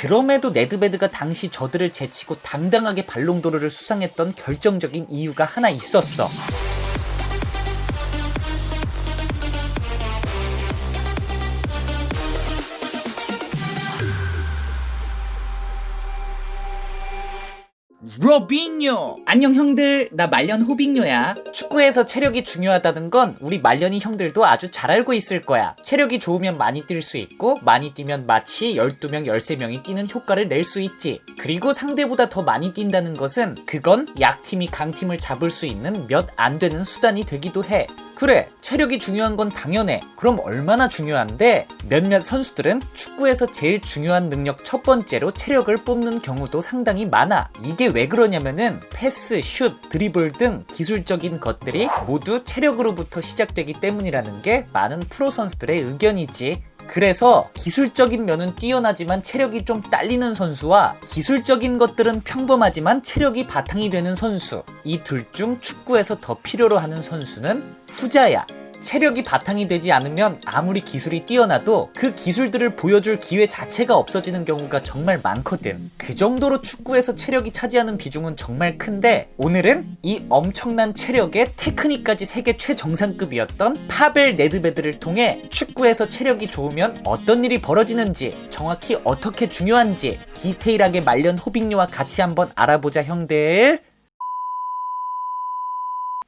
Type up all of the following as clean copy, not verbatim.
그럼에도 네드베드가 당시 저들을 제치고 당당하게 발롱도르를 수상했던 결정적인 이유가 하나 있었어. 로빈요! 안녕 형들, 나 말년 호빙요야. 축구에서 체력이 중요하다는 건 우리 말년이 형들도 아주 잘 알고 있을 거야. 체력이 좋으면 많이 뛸 수 있고 많이 뛰면 마치 12명, 13명이 뛰는 효과를 낼 수 있지. 그리고 상대보다 더 많이 뛴다는 것은 그건 약팀이 강팀을 잡을 수 있는 몇 안 되는 수단이 되기도 해. 그래, 체력이 중요한 건 당연해. 그럼 얼마나 중요한데? 몇몇 선수들은 축구에서 제일 중요한 능력 첫 번째로 체력을 뽑는 경우도 상당히 많아. 이게 왜 그러냐면은 패스, 슛, 드리블 등 기술적인 것들이 모두 체력으로부터 시작되기 때문이라는 게 많은 프로 선수들의 의견이지. 그래서 기술적인 면은 뛰어나지만 체력이 좀 딸리는 선수와 기술적인 것들은 평범하지만 체력이 바탕이 되는 선수, 이 둘 중 축구에서 더 필요로 하는 선수는 후자야. 체력이 바탕이 되지 않으면 아무리 기술이 뛰어나도 그 기술들을 보여줄 기회 자체가 없어지는 경우가 정말 많거든. 그 정도로 축구에서 체력이 차지하는 비중은 정말 큰데, 오늘은 이 엄청난 체력에 테크닉까지 세계 최정상급이었던 파벨 네드베드를 통해 축구에서 체력이 좋으면 어떤 일이 벌어지는지, 정확히 어떻게 중요한지 디테일하게 말년 호빙요와 같이 한번 알아보자 형들.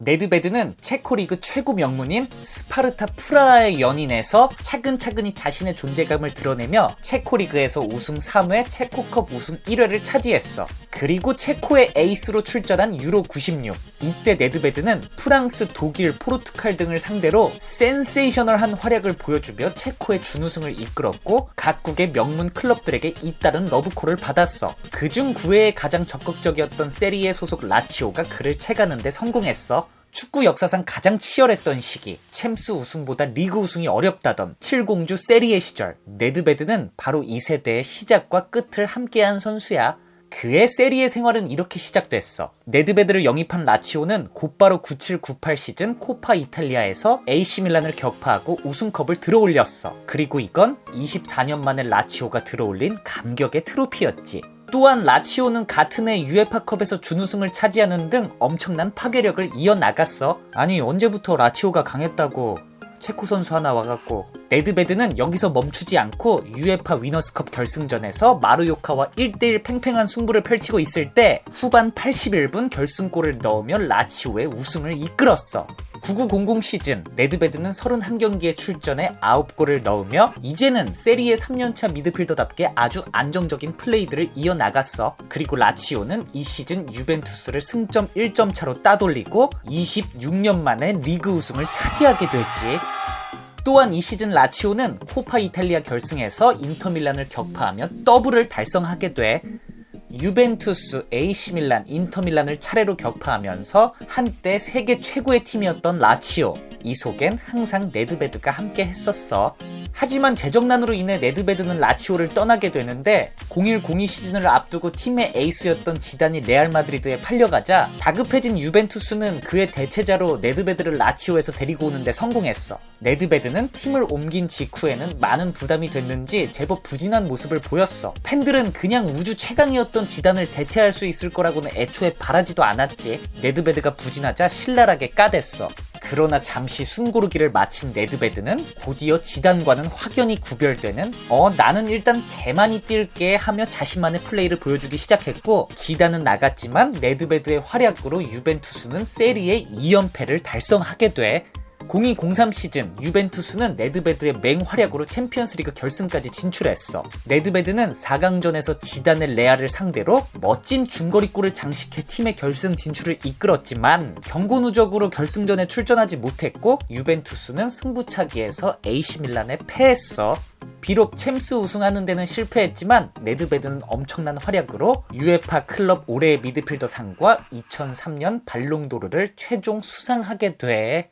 네드베드는 체코 리그 최고 명문인 스파르타 프라하의 연인에서 차근차근히 자신의 존재감을 드러내며 체코 리그에서 우승 3회, 체코컵 우승 1회를 차지했어. 그리고 체코의 에이스로 출전한 유로 96. 이때 네드베드는 프랑스, 독일, 포르투갈 등을 상대로 센세이셔널한 활약을 보여주며 체코의 준우승을 이끌었고 각국의 명문 클럽들에게 잇따른 러브콜을 받았어. 그중 9회에 가장 적극적이었던 세리에 소속 라치오가 그를 채가는 데 성공했어. 축구 역사상 가장 치열했던 시기, 챔스 우승보다 리그 우승이 어렵다던 7공주 세리에 시절, 네드베드는 바로 이 세대의 시작과 끝을 함께한 선수야. 그의 세리에 생활은 이렇게 시작됐어. 네드베드를 영입한 라치오는 곧바로 97-98 시즌 코파 이탈리아에서 AC 밀란을 격파하고 우승컵을 들어올렸어. 그리고 이건 24년 만에 라치오가 들어올린 감격의 트로피였지. 또한 라치오는 같은 해 UEFA컵에서 준우승을 차지하는 등 엄청난 파괴력을 이어나갔어. 아니 언제부터 라치오가 강했다고 체코 선수 하나 와갖고. 네드베드는 여기서 멈추지 않고 UEFA 위너스컵 결승전에서 마르요카와 1대1 팽팽한 승부를 펼치고 있을 때 후반 81분 결승골을 넣으며 라치오의 우승을 이끌었어. 9900 시즌 네드베드는 31경기에 출전해 9골을 넣으며 이제는 세리에 3년차 미드필더답게 아주 안정적인 플레이들을 이어나갔어. 그리고 라치오는 이 시즌 유벤투스를 승점 1점 차로 따돌리고 26년 만에 리그 우승을 차지하게 되지. 또한 이 시즌 라치오는 코파 이탈리아 결승에서 인터밀란을 격파하며 더블을 달성하게 돼. 유벤투스, AC 밀란, 인터밀란을 차례로 격파하면서 한때 세계 최고의 팀이었던 라치오. 이 속엔 항상 네드베드가 함께 했었어. 하지만 재정난으로 인해 네드베드는 라치오를 떠나게 되는데 01-02 시즌을 앞두고 팀의 에이스였던 지단이 레알 마드리드에 팔려가자 다급해진 유벤투스는 그의 대체자로 네드베드를 라치오에서 데리고 오는데 성공했어. 네드베드는 팀을 옮긴 직후에는 많은 부담이 됐는지 제법 부진한 모습을 보였어. 팬들은 그냥 우주 최강이었던 지단을 대체할 수 있을 거라고는 애초에 바라지도 않았지. 네드베드가 부진하자 신랄하게 까댔어. 그러나 잠시 숨고르기를 마친 네드베드는 곧이어 지단과는 확연히 구별되는 나는 일단 개많이 뛸게 하며 자신만의 플레이를 보여주기 시작했고, 지단은 나갔지만 네드베드의 활약으로 유벤투스는 세리에 2연패를 달성하게 돼. 02-03 시즌 유벤투스는 네드베드의 맹활약으로 챔피언스리그 결승까지 진출했어. 네드베드는 4강전에서 지단의 레알을 상대로 멋진 중거리골을 장식해 팀의 결승 진출을 이끌었지만 경고 누적으로 결승전에 출전하지 못했고 유벤투스는 승부차기에서 AC 밀란에 패했어. 비록 챔스 우승하는 데는 실패했지만 네드베드는 엄청난 활약으로 UEFA 클럽 올해의 미드필더 상과 2003년 발롱도르를 최종 수상하게 돼.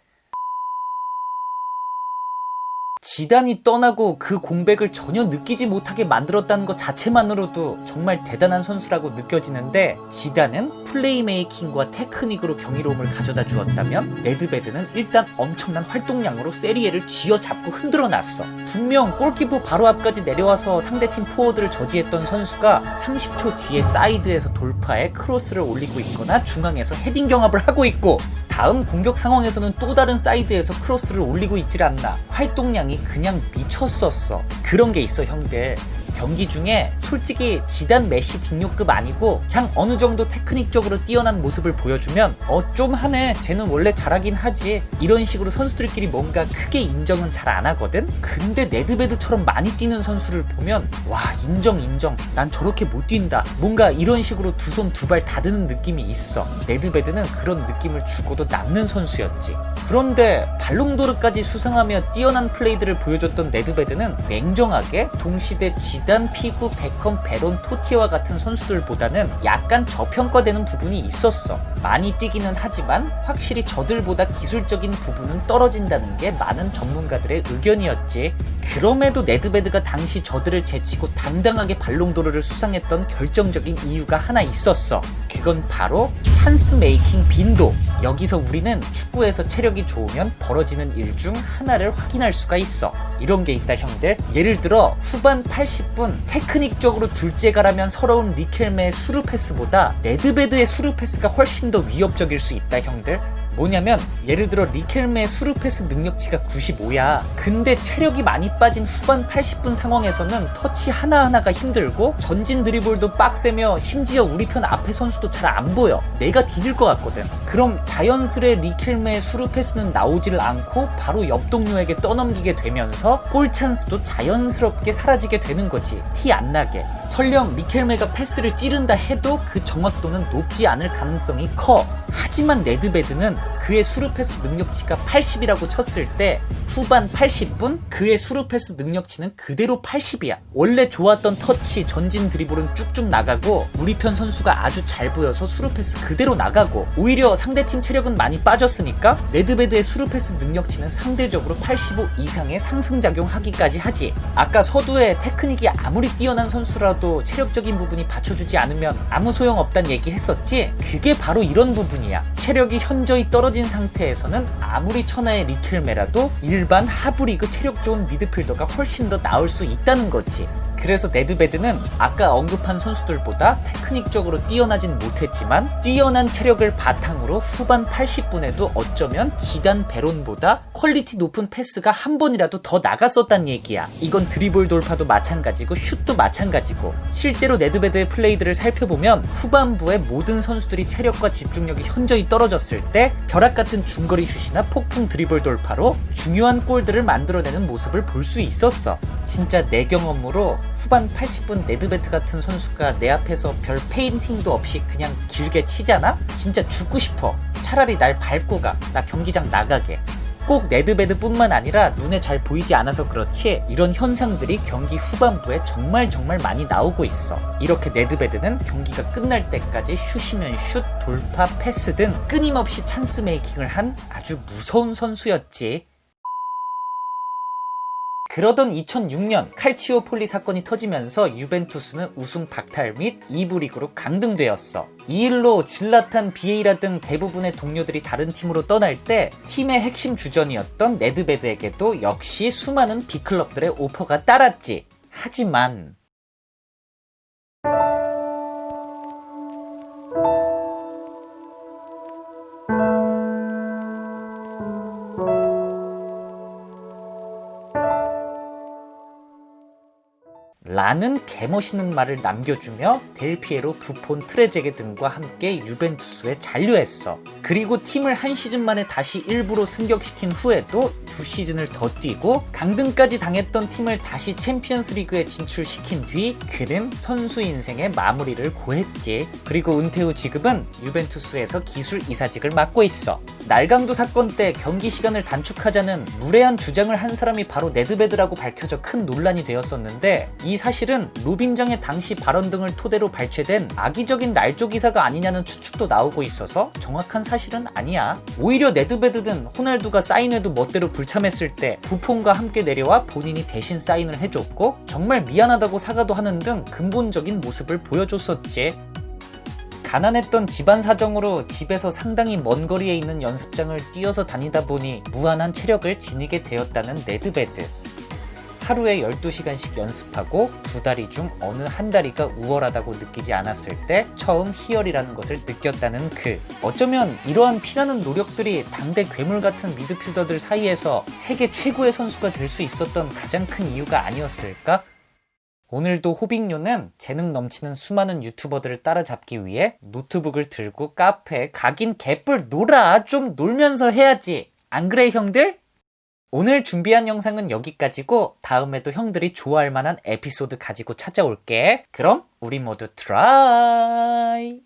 지단이 떠나고 그 공백을 전혀 느끼지 못하게 만들었다는 것 자체만으로도 정말 대단한 선수라고 느껴지는데, 지단은 플레이메이킹과 테크닉으로 경이로움을 가져다 주었다면 네드베드는 일단 엄청난 활동량으로 세리에를 쥐어잡고 흔들어 놨어. 분명 골키퍼 바로 앞까지 내려와서 상대팀 포워드를 저지했던 선수가 30초 뒤에 사이드에서 돌파해 크로스를 올리고 있거나 중앙에서 헤딩 경합을 하고 있고, 다음 공격 상황에서는 또 다른 사이드에서 크로스를 올리고 있질 않나. 활동량이 그냥 미쳤었어. 그런 게 있어 형들. 경기 중에 솔직히 지단 메시 딩요급 아니고 그냥 어느 정도 테크닉적으로 뛰어난 모습을 보여주면 좀 하네, 쟤는 원래 잘하긴 하지, 이런 식으로 선수들끼리 뭔가 크게 인정은 잘 안 하거든. 근데 네드베드처럼 많이 뛰는 선수를 보면 와, 인정, 난 저렇게 못 뛴다, 뭔가 이런 식으로 두 손 두 발 다 드는 느낌이 있어. 네드베드는 그런 느낌을 주고도 남는 선수였지. 그런데 발롱도르까지 수상하며 뛰어난 플레이들을 보여줬던 네드베드는 냉정하게 동시대 지단, 피구, 베컴, 베론, 토티와 같은 선수들보다는 약간 저평가되는 부분이 있었어. 많이 뛰기는 하지만 확실히 저들보다 기술적인 부분은 떨어진다는 게 많은 전문가들의 의견이었지. 그럼에도 네드베드가 당시 저들을 제치고 당당하게 발롱도르를 수상했던 결정적인 이유가 하나 있었어. 그건 바로 찬스 메이킹 빈도. 여기서 우리는 축구에서 체력이 좋으면 벌어지는 일 중 하나를 확인할 수가 있어. 이런 게 있다 형들. 예를 들어 후반 80분 테크닉적으로 둘째가라면 서러운 리켈메의 수루 패스보다 네드베드의 수루 패스가 훨씬 더 위협적일 수 있다 형들. 뭐냐면 예를 들어 리켈메의 수루 패스 능력치가 95야. 근데 체력이 많이 빠진 후반 80분 상황에서는 터치 하나하나가 힘들고 전진 드리블도 빡세며 심지어 우리 편 앞에 선수도 잘 안 보여. 내가 뒤질 것 같거든. 그럼 자연스레 리켈메의 수루 패스는 나오지를 않고 바로 옆 동료에게 떠넘기게 되면서 골 찬스도 자연스럽게 사라지게 되는 거지. 티 안 나게. 설령 리켈메가 패스를 찌른다 해도 그 정확도는 높지 않을 가능성이 커. 하지만 네드베드는 그의 수루패스 능력치가 80이라고 쳤을 때 후반 80분 그의 수루패스 능력치는 그대로 80이야. 원래 좋았던 터치, 전진 드리블은 쭉쭉 나가고 우리 편 선수가 아주 잘 보여서 수루패스 그대로 나가고, 오히려 상대팀 체력은 많이 빠졌으니까 네드베드의 수루패스 능력치는 상대적으로 85 이상의 상승작용하기까지 하지. 아까 서두에 테크닉이 아무리 뛰어난 선수라도 체력적인 부분이 받쳐주지 않으면 아무 소용없단 얘기 했었지. 그게 바로 이런 부분이야. 체력이 현저히 떨어진 상태에서는 아무리 천하의 리켈메라도 일반 하부리그 체력 좋은 미드필더가 훨씬 더 나을 수 있다는 거지. 그래서 네드베드는 아까 언급한 선수들보다 테크닉적으로 뛰어나진 못했지만 뛰어난 체력을 바탕으로 후반 80분에도 어쩌면 지단, 베론보다 퀄리티 높은 패스가 한 번이라도 더 나갔었단 얘기야. 이건 드리블 돌파도 마찬가지고 슛도 마찬가지고, 실제로 네드베드의 플레이들을 살펴보면 후반부에 모든 선수들이 체력과 집중력이 현저히 떨어졌을 때 벼락같은 중거리 슛이나 폭풍 드리블 돌파로 중요한 골들을 만들어내는 모습을 볼 수 있었어. 진짜 내 경험으로 후반 80분 네드베드 같은 선수가 내 앞에서 별 페인팅도 없이 그냥 길게 치잖아? 진짜 죽고 싶어. 차라리 날 밟고 가. 나 경기장 나가게. 꼭 네드베드 뿐만 아니라 눈에 잘 보이지 않아서 그렇지 이런 현상들이 경기 후반부에 정말 많이 나오고 있어. 이렇게 네드베드는 경기가 끝날 때까지 슛이면 슛, 돌파, 패스 등 끊임없이 찬스 메이킹을 한 아주 무서운 선수였지. 그러던 2006년 칼치오폴리 사건이 터지면서 유벤투스는 우승 박탈 및 2부 리그로 강등되었어. 이 일로 질라탄, 비에이라 등 대부분의 동료들이 다른 팀으로 떠날 때 팀의 핵심 주전이었던 네드베드에게도 역시 수많은 빅클럽들의 오퍼가 따랐지. 하지만 라는 개멋있는 말을 남겨주며 델피에로, 부폰, 트레제게 등과 함께 유벤투스에 잔류했어. 그리고 팀을 한 시즌 만에 다시 일부로 승격시킨 후에도 2시즌을 더 뛰고 강등까지 당했던 팀을 다시 챔피언스 리그에 진출시킨 뒤 그는 선수 인생의 마무리를 고했지. 그리고 은퇴 후 지금은 유벤투스에서 기술 이사직을 맡고 있어. 날강도 사건 때 경기 시간을 단축하자는 무례한 주장을 한 사람이 바로 네드베드라고 밝혀져 큰 논란이 되었었는데, 이 사실은 로빈장의 당시 발언 등을 토대로 발췌된 악의적인 날조 기사가 아니냐는 추측도 나오고 있어서 정확한 사실은 아니야. 오히려 네드베드는 호날두가 사인회도 멋대로 불참했을 때 부폰과 함께 내려와 본인이 대신 사인을 해줬고 정말 미안하다고 사과도 하는 등 근본적인 모습을 보여줬었지. 가난했던 집안 사정으로 집에서 상당히 먼 거리에 있는 연습장을 뛰어서 다니다 보니 무한한 체력을 지니게 되었다는 네드베드. 하루에 12시간씩 연습하고 2다리 중 어느 한 다리가 우월하다고 느끼지 않았을 때 처음 희열이라는 것을 느꼈다는 그. 어쩌면 이러한 피나는 노력들이 당대 괴물 같은 미드필더들 사이에서 세계 최고의 선수가 될 수 있었던 가장 큰 이유가 아니었을까? 오늘도 호빙요는 재능 넘치는 수많은 유튜버들을 따라잡기 위해 노트북을 들고 카페에 가긴 개뿔 놀아. 좀 놀면서 해야지. 안 그래 형들? 오늘 준비한 영상은 여기까지고 다음에도 형들이 좋아할 만한 에피소드 가지고 찾아올게. 그럼 우리 모두 트라이!